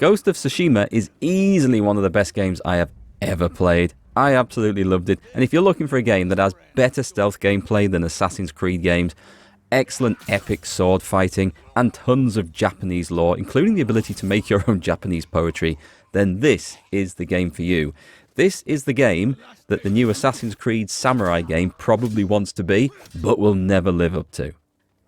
Ghost of Tsushima is easily one of the best games I have ever played. I absolutely loved it, and if you're looking for a game that has better stealth gameplay than Assassin's Creed games, excellent epic sword fighting, and tons of Japanese lore, including the ability to make your own Japanese poetry, then this is the game for you. This is the game that the new Assassin's Creed Samurai game probably wants to be, but will never live up to.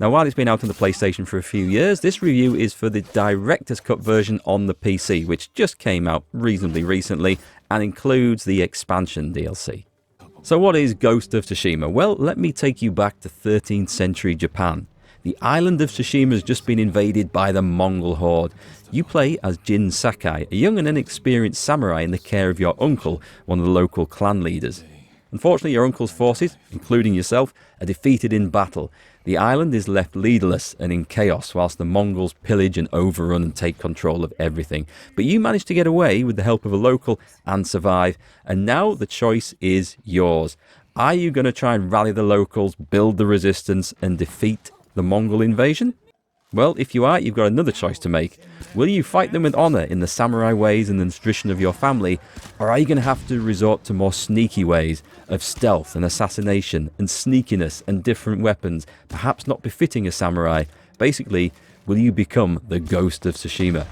Now, while it's been out on the PlayStation for a few years, this review is for the Director's Cut version on the PC, which just came out reasonably recently and includes the expansion DLC. So what is Ghost of Tsushima? Well, let me take you back to 13th century Japan. The island of Tsushima has just been invaded by the Mongol horde. You play as Jin Sakai, a young and inexperienced samurai in the care of your uncle, one of the local clan leaders. Unfortunately, your uncle's forces, including yourself, are defeated in battle. The island is left leaderless and in chaos whilst the Mongols pillage and overrun and take control of everything. But you manage to get away with the help of a local and survive, and now the choice is yours. Are you going to try and rally the locals, build the resistance and defeat the Mongol invasion? Well, if you are, you've got another choice to make. Will you fight them with honour in the samurai ways and the tradition of your family, or are you going to have to resort to more sneaky ways of stealth and assassination and sneakiness and different weapons, perhaps not befitting a samurai? Basically, will you become the Ghost of Tsushima?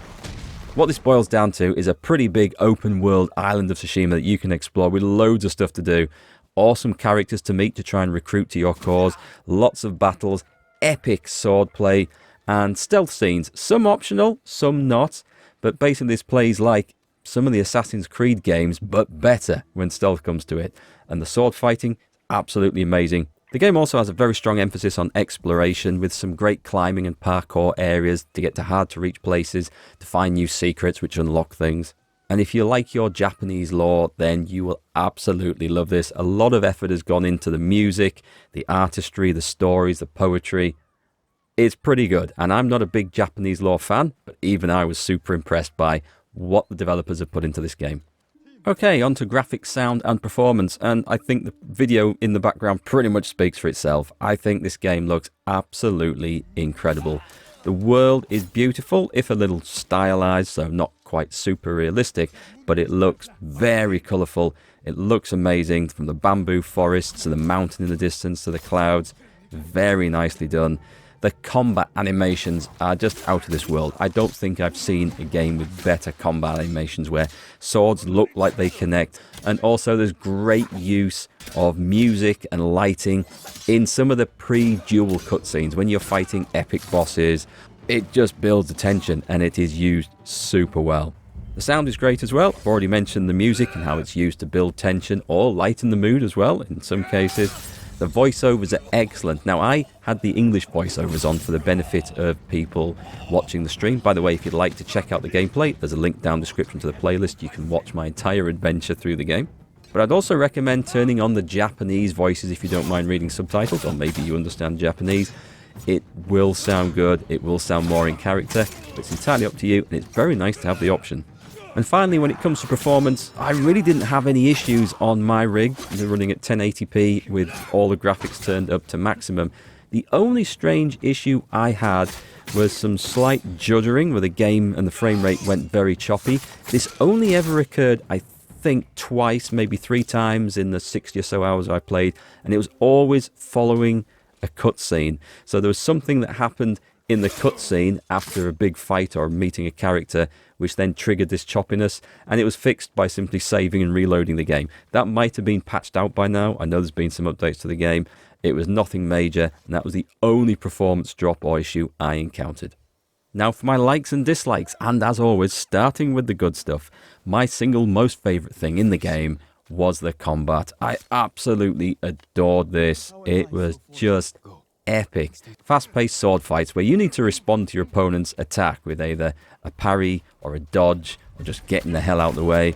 What this boils down to is a pretty big open world island of Tsushima that you can explore with loads of stuff to do. Awesome characters to meet to try and recruit to your cause, lots of battles, epic swordplay, and stealth scenes, some optional, some not, but basically this plays like some of the Assassin's Creed games, but better when stealth comes to it. And the sword fighting, absolutely amazing. The game also has a very strong emphasis on exploration, with some great climbing and parkour areas to get to hard to reach places, to find new secrets which unlock things. And if you like your Japanese lore, then you will absolutely love this. A lot of effort has gone into the music, the artistry, the stories, the poetry. It's pretty good, and I'm not a big Japanese lore fan, but even I was super impressed by what the developers have put into this game. Okay, on to graphics, sound and performance, and I think the video in the background pretty much speaks for itself. I think this game looks absolutely incredible. The world is beautiful, if a little stylized, so not quite super realistic, but it looks very colourful. It looks amazing, from the bamboo forests to the mountain in the distance to the clouds. Very nicely done. The combat animations are just out of this world. I don't think I've seen a game with better combat animations where swords look like they connect. And also there's great use of music and lighting in some of the pre-duel cutscenes when you're fighting epic bosses. It just builds the tension and it is used super well. The sound is great as well. I've already mentioned the music and how it's used to build tension or lighten the mood as well in some cases. The voiceovers are excellent. Now, I had the English voiceovers on for the benefit of people watching the stream. By the way, if you'd like to check out the gameplay, there's a link down the description to the playlist. You can watch my entire adventure through the game. But I'd also recommend turning on the Japanese voices if you don't mind reading subtitles, or maybe you understand Japanese. It will sound good. It will sound more in character. But it's entirely up to you, and it's very nice to have the option. And finally, when it comes to performance, I really didn't have any issues on my rig. They're running at 1080p with all the graphics turned up to maximum. The only strange issue I had was some slight juddering where the game and the frame rate went very choppy. This only ever occurred, I think, twice, maybe 3 times in the 60 or so hours I played, and it was always following a cutscene. So there was something that happened in the cutscene after a big fight or meeting a character which then triggered this choppiness, and it was fixed by simply saving and reloading the game. That might have been patched out by now. I know there's been some updates to the game. It was nothing major, and that was the only performance drop or issue I encountered. Now for my likes and dislikes, and as always, starting with the good stuff, my single most favourite thing in the game was the combat. I absolutely adored this. It was just epic. Fast-paced sword fights where you need to respond to your opponent's attack with either a parry or a dodge or just getting the hell out of the way.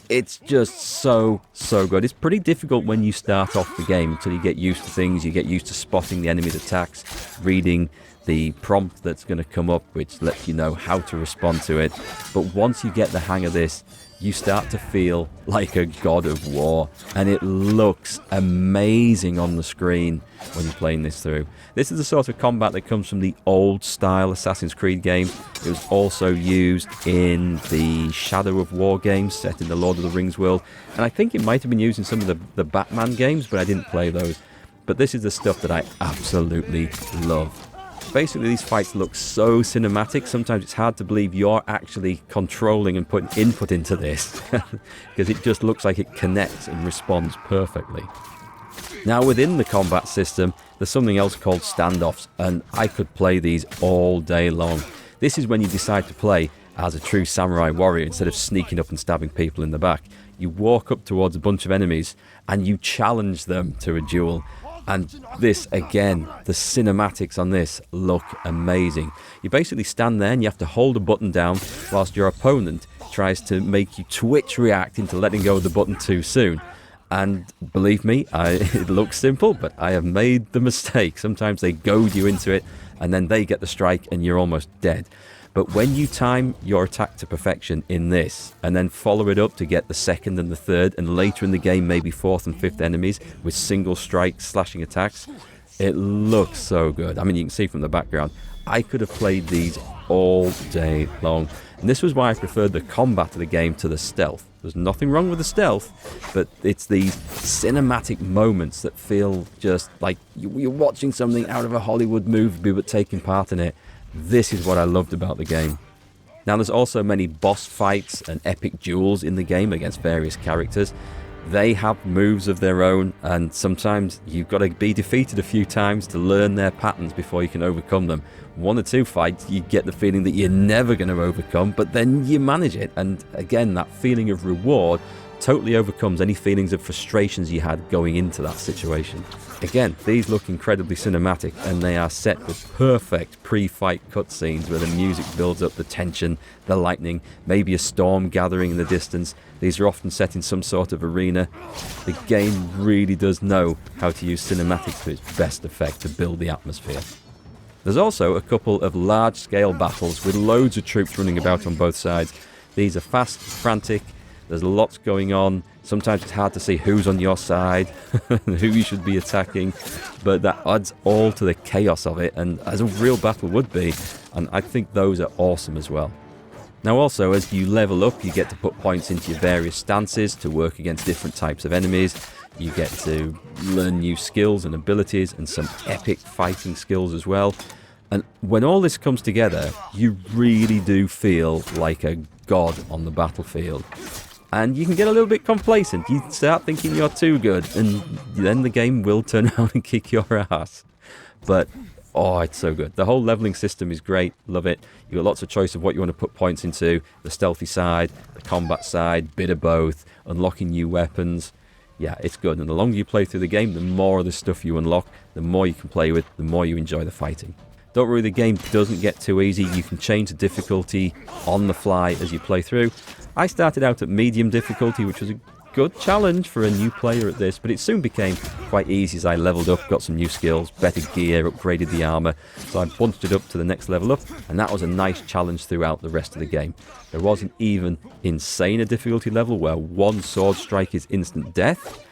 It's just so good. It's pretty difficult when you start off the game until you get used to things. You get used to spotting the enemy's attacks, reading the prompt that's going to come up, which lets you know how to respond to it. But once you get the hang of this, you start to feel like a god of war, and it looks amazing on the screen when you're playing this through. This is the sort of combat that comes from the old style Assassin's Creed game. It was also used in the Shadow of War games set in the Lord of the Rings world, and I think it might have been used in some of the Batman games, but I didn't play those. But this is the stuff that I absolutely love. Basically, these fights look so cinematic, sometimes it's hard to believe you're actually controlling and putting input into this, because it just looks like it connects and responds perfectly. Now, within the combat system, there's something else called standoffs, and I could play these all day long. This is when you decide to play as a true samurai warrior instead of sneaking up and stabbing people in the back. You walk up towards a bunch of enemies and you challenge them to a duel. And this, again, the cinematics on this look amazing. You basically stand there and you have to hold a button down whilst your opponent tries to make you twitch react into letting go of the button too soon. And believe me, it looks simple, but I have made the mistake. Sometimes they goad you into it and then they get the strike and you're almost dead. But when you time your attack to perfection in this, and then follow it up to get the second and the third, and later in the game maybe fourth and fifth enemies with single strike slashing attacks, it looks so good. I mean, you can see from the background, I could have played these all day long. And this was why I preferred the combat of the game to the stealth. There's nothing wrong with the stealth, but it's these cinematic moments that feel just like you're watching something out of a Hollywood movie but taking part in it. This is what I loved about the game. Now, there's also many boss fights and epic duels in the game against various characters. They have moves of their own, and sometimes you've got to be defeated a few times to learn their patterns before you can overcome them. One or two fights, you get the feeling that you're never going to overcome, but then you manage it. And again, that feeling of reward totally overcomes any feelings of frustrations you had going into that situation. Again, these look incredibly cinematic, and they are set with perfect pre-fight cutscenes where the music builds up the tension, the lightning, maybe a storm gathering in the distance. These are often set in some sort of arena. The game really does know how to use cinematics to its best effect to build the atmosphere. There's also a couple of large-scale battles with loads of troops running about on both sides. These are fast, frantic. There's lots going on. Sometimes it's hard to see who's on your side, who you should be attacking, but that adds all to the chaos of it, and as a real battle would be, and I think those are awesome as well. Now also, as you level up, you get to put points into your various stances to work against different types of enemies. You get to learn new skills and abilities and some epic fighting skills as well. And when all this comes together, you really do feel like a god on the battlefield. And you can get a little bit complacent. You start thinking you're too good, and then the game will turn around and kick your ass. But, oh, it's so good. The whole leveling system is great. Love it. You've got lots of choice of what you want to put points into. The stealthy side, the combat side, bit of both, unlocking new weapons. Yeah, it's good. And the longer you play through the game, the more of the stuff you unlock, the more you can play with, the more you enjoy the fighting. Don't worry, the game doesn't get too easy. You can change the difficulty on the fly as you play through. I started out at medium difficulty, which was a good challenge for a new player at this, but it soon became quite easy as I leveled up, got some new skills, better gear, upgraded the armor, so I bunched it up to the next level up, and that was a nice challenge throughout the rest of the game. There wasn't even insane a difficulty level where one sword strike is instant death.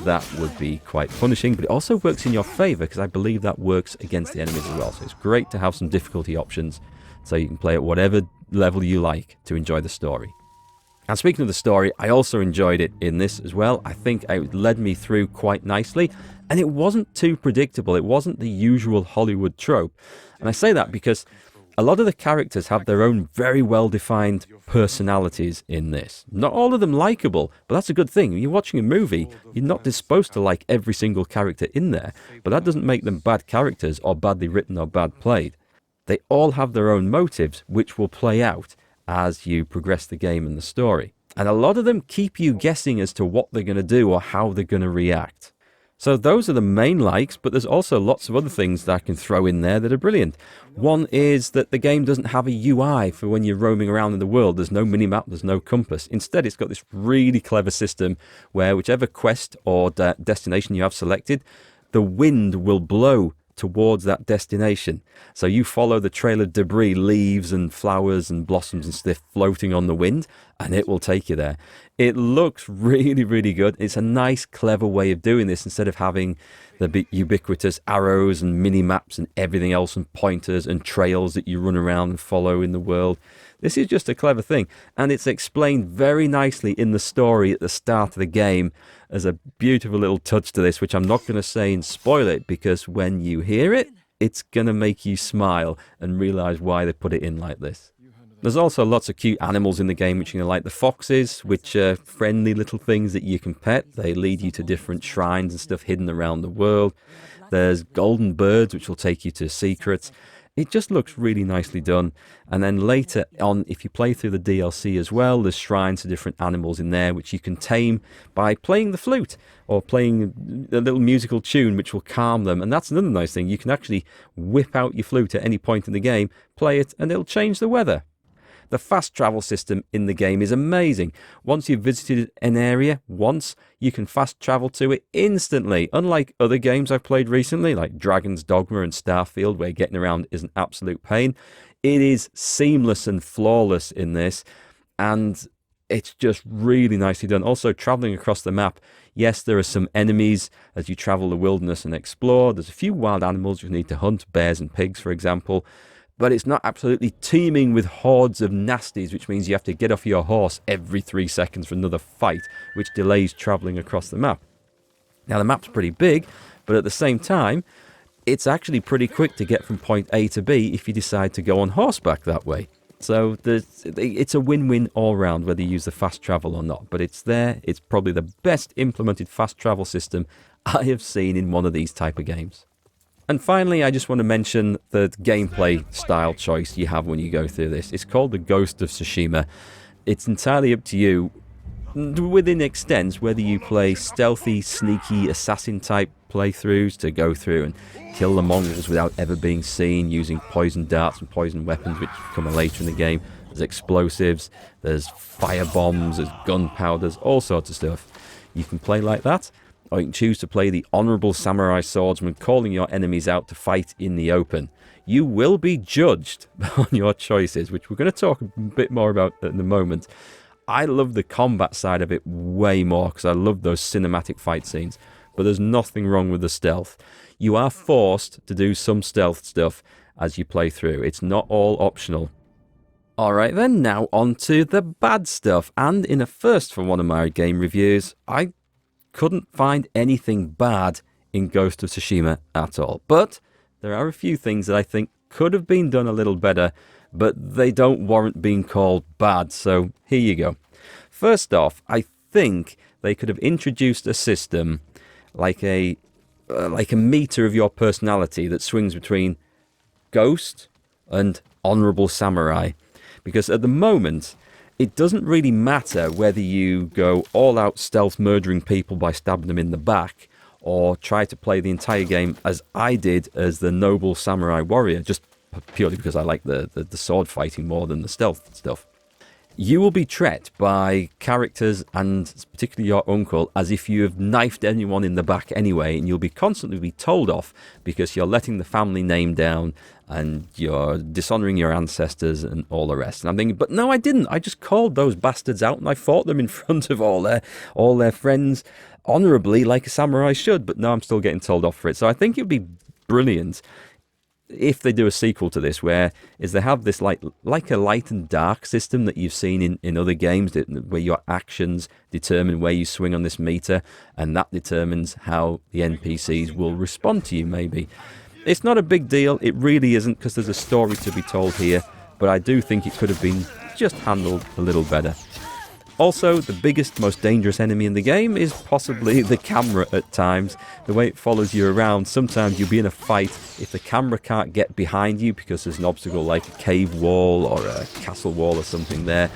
That would be quite punishing, but it also works in your favor because I believe that works against the enemies as well, so it's great to have some difficulty options so you can play at whatever level you like to enjoy the story. And speaking of the story, I also enjoyed it in this as well. I think it led me through quite nicely, and it wasn't too predictable. It wasn't the usual Hollywood trope. And I say that because a lot of the characters have their own very well-defined personalities in this. Not all of them likable, but that's a good thing. When you're watching a movie, you're not disposed to like every single character in there, but that doesn't make them bad characters or badly written or bad played. They all have their own motives, which will play out as you progress the game and the story. And a lot of them keep you guessing as to what they're going to do or how they're going to react. So those are the main likes, but there's also lots of other things that I can throw in there that are brilliant. One is that the game doesn't have a UI for when you're roaming around in the world. There's no minimap, there's no compass. Instead, it's got this really clever system where whichever quest or destination you have selected, the wind will blow towards that destination. So you follow the trail of debris, leaves and flowers and blossoms and stuff floating on the wind, and it will take you there. It looks really, really good. It's a nice, clever way of doing this instead of having the ubiquitous arrows and mini maps and everything else and pointers and trails that you run around and follow in the world. This is just a clever thing, and it's explained very nicely in the story at the start of the game. There's a beautiful little touch to this, which I'm not going to say and spoil it, because when you hear it, it's going to make you smile and realise why they put it in like this. There's also lots of cute animals in the game, which are like the foxes, which are friendly little things that you can pet. They lead you to different shrines and stuff hidden around the world. There's golden birds, which will take you to secrets. It just looks really nicely done. And then later on, if you play through the DLC as well, there's shrines to different animals in there, which you can tame by playing the flute or playing a little musical tune, which will calm them. And that's another nice thing. You can actually whip out your flute at any point in the game, play it, and it'll change the weather. The fast travel system in the game is amazing. Once you've visited an area once, you can fast travel to it instantly. Unlike other games I've played recently, like Dragon's Dogma and Starfield, where getting around is an absolute pain. It is seamless and flawless in this, and it's just really nicely done. Also, traveling across the map, yes, there are some enemies as you travel the wilderness and explore. There's a few wild animals you need to hunt, bears and pigs, for example. But it's not absolutely teeming with hordes of nasties, which means you have to get off your horse every 3 seconds for another fight, which delays travelling across the map. Now, the map's pretty big, but at the same time, it's actually pretty quick to get from point A to B if you decide to go on horseback that way. So it's a win-win all round, whether you use the fast travel or not. But it's there. It's probably the best implemented fast travel system I have seen in one of these type of games. And finally, I just want to mention the gameplay style choice you have when you go through this. It's called the Ghost of Tsushima. It's entirely up to you, within extents, whether you play stealthy, sneaky, assassin-type playthroughs to go through and kill the Mongols without ever being seen, using poison darts and poison weapons, which come later in the game. There's explosives, there's fire bombs, there's gunpowders, all sorts of stuff. You can play like that. Or you can choose to play the honourable samurai swordsman, calling your enemies out to fight in the open. You will be judged on your choices, which we're going to talk a bit more about in a moment. I love the combat side of it way more, because I love those cinematic fight scenes. But there's nothing wrong with the stealth. You are forced to do some stealth stuff as you play through. It's not all optional. Alright then, now on to the bad stuff. And in a first for one of my game reviews, I couldn't find anything bad in Ghost of Tsushima at all. But there are a few things that I think could have been done a little better, but they don't warrant being called bad, so here you go. First off, I think they could have introduced a system like a meter of your personality that swings between Ghost and Honourable Samurai. Because at the moment, it doesn't really matter whether you go all out stealth murdering people by stabbing them in the back, or try to play the entire game as I did as the noble samurai warrior, just purely because I like the sword fighting more than the stealth stuff. You will be treated by characters, and particularly your uncle, as if you have knifed anyone in the back anyway, and you'll be constantly be told off because you're letting the family name down and you're dishonouring your ancestors and all the rest. And I'm thinking, but no, I didn't. I just called those bastards out and I fought them in front of all their friends honourably, like a samurai should. But no, I'm still getting told off for it. So I think it would be brilliant if they do a sequel to this, where they have this like a light and dark system that you've seen in other games, where your actions determine where you swing on this meter, and that determines how the NPCs will respond to you, maybe. It's not a big deal, it really isn't, because there's a story to be told here, but I do think it could have been just handled a little better. Also, the biggest, most dangerous enemy in the game is possibly the camera at times. The way it follows you around, sometimes you'll be in a fight. If the camera can't get behind you because there's an obstacle like a cave wall or a castle wall or something there,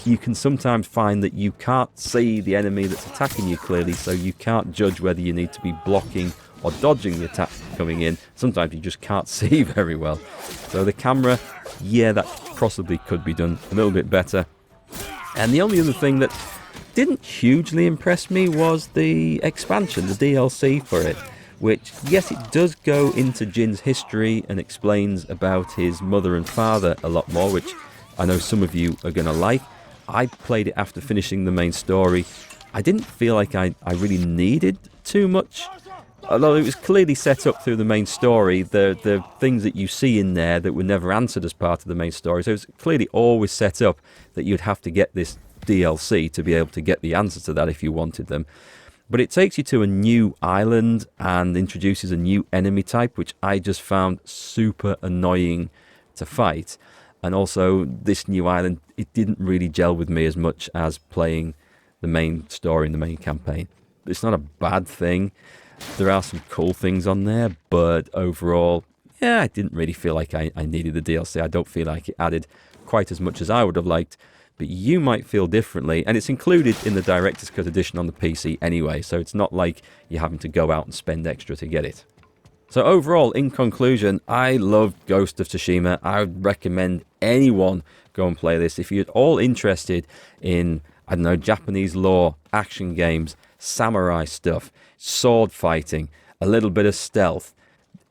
you can sometimes find that you can't see the enemy that's attacking you clearly, so you can't judge whether you need to be blocking or dodging the attack coming in. Sometimes you just can't see very well. So the camera, yeah, that possibly could be done a little bit better. And the only other thing that didn't hugely impress me was the expansion, the DLC for it, which, yes, it does go into Jin's history and explains about his mother and father a lot more, which I know some of you are going to like. I played it after finishing the main story. I didn't feel like I really needed too much. Although it was clearly set up through the main story, the things that you see in there that were never answered as part of the main story. So it was clearly always set up that you'd have to get this DLC to be able to get the answers to that if you wanted them. But it takes you to a new island and introduces a new enemy type, which I just found super annoying to fight. And also, this new island, it didn't really gel with me as much as playing the main story and the main campaign. It's not a bad thing. There are some cool things on there, but overall, yeah, I didn't really feel like I needed the DLC. I don't feel like it added quite as much as I would have liked. But you might feel differently, and it's included in the Director's Cut edition on the PC anyway, so it's not like you're having to go out and spend extra to get it. So overall, in conclusion, I loved Ghost of Tsushima. I would recommend anyone go and play this. If you're at all interested in, I don't know, Japanese lore, action games, samurai stuff, sword fighting, a little bit of stealth,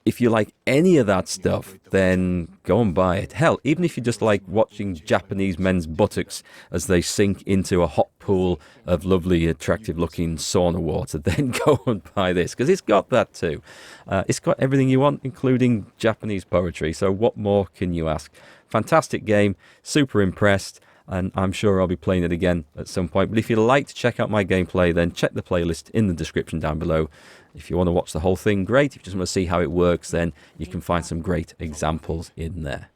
if you like any of that stuff, then go and buy it. Hell, even if you just like watching Japanese men's buttocks as they sink into a hot pool of lovely, attractive-looking sauna water, then go and buy this, because it's got that too. It's got everything you want, including Japanese poetry, so what more can you ask? Fantastic game, super impressed, and I'm sure I'll be playing it again at some point. But if you'd like to check out my gameplay, then check the playlist in the description down below. If you want to watch the whole thing, great. If you just want to see how it works, then you can find some great examples in there.